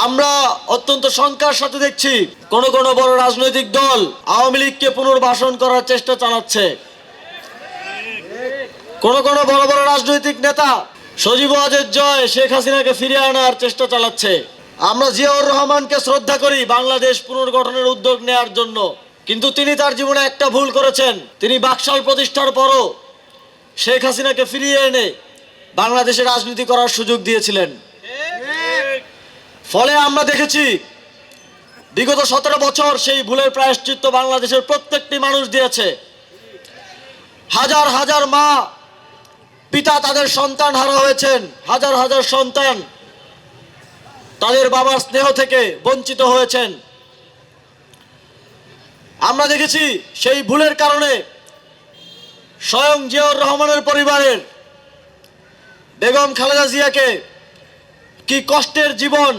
আমরা অত্যন্ত শঙ্কার সাথে দেখছি কোন কোন বড় রাজনৈতিক দল আওয়ামী লীগকে পুনর্বাসন করার চেষ্টা চালাচ্ছে। কোন কোন বড় বড় রাজনৈতিক নেতা সজীব ওয়াজেদ জয় শেখ হাসিনাকে ফিরিয়ে আনার চেষ্টা চালাচ্ছে। আমরা জিয়াউর রহমানকে শ্রদ্ধা করি বাংলাদেশ পুনর্গঠনের উদ্যোগ নেয়ার জন্য, কিন্তু তিনি তার জীবনে একটা ভুল করেছেন। তিনি বাকশাল প্রতিষ্ঠার পরও শেখ হাসিনাকে ফিরিয়ে এনে বাংলাদেশে রাজনীতি করার সুযোগ দিয়েছিলেন। ফলে আমরা দেখেছি বিগত 17 বছর সেই ভুলের প্রায়শ্চিত্ত বাংলাদেশের প্রত্যেকটি মানুষ দিয়েছে। হাজার হাজার মা পিতা তাদের সন্তান হারা হয়েছেন, হাজার হাজার সন্তান তাদের বাবার স্নেহ থেকে বঞ্চিত হয়েছেন। আমরা দেখেছি সেই ভুলের কারণে স্বয়ং জিয়াউর রহমানের পরিবারের বেগম খালেদা জিয়াকে কি কষ্টের জীবন,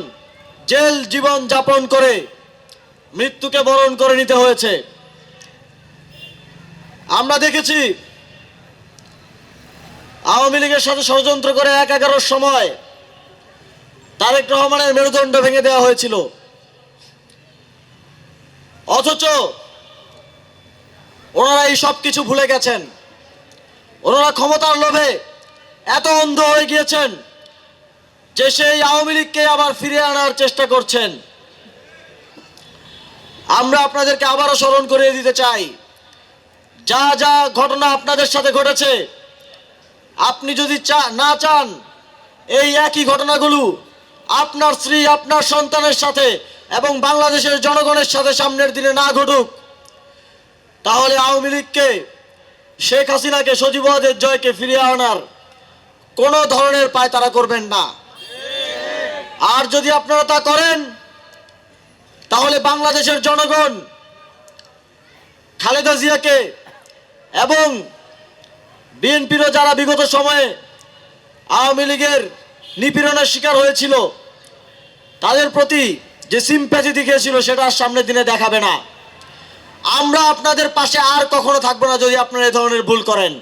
জেল জীবন যাপন করে মৃত্যুকে বরণ করে নিতে হয়েছে। আমরা দেখেছি আওয়ামী লীগের সাথে ষড়যন্ত্র করে ১/১১-র সময় তারেক রহমানের মেরুদণ্ড ভেঙে দেওয়া হয়েছিল, অথচ ওনারা এই সব কিছু ভুলে গেছেন। ওনারা ক্ষমতার লোভে এত অন্ধ হয়ে গিয়েছেন যে সেই আওয়ামী লীগকে আবার ফিরিয়ে আনার চেষ্টা করছেন। আমরা আপনাদেরকে আবারও স্মরণ করিয়ে দিতে চাই, যা যা ঘটনা আপনাদের সাথে ঘটেছে, আপনি যদি না চান এই একই ঘটনাগুলো আপনার স্ত্রী, আপনার সন্তানের সাথে এবং বাংলাদেশের জনগণের সাথে সামনের দিনে না ঘটুক, তাহলে আওয়ামী লীগকে, শেখ হাসিনাকে, সজীব ওয়াজেদ জয়কে ফিরিয়ে আনার কোনো ধরনের পায়তারা করবেন না। আর যদি আপনারা তা করেন তাহলে বাংলাদেশের জনগণ খালেদা জিয়াকে এবং বিএনপিরও যারা বিগত সময়ে আওয়ামী লীগের নিপীড়নের শিকার হয়েছিল তাদের প্রতি যে সিম্প্যাথি দেখিয়েছিল সেটা সামনের দিনে দেখাবে না। আমরা আপনাদের পাশে আর কখনো থাকবো না যদি আপনারা এই ধরনের ভুল করেন।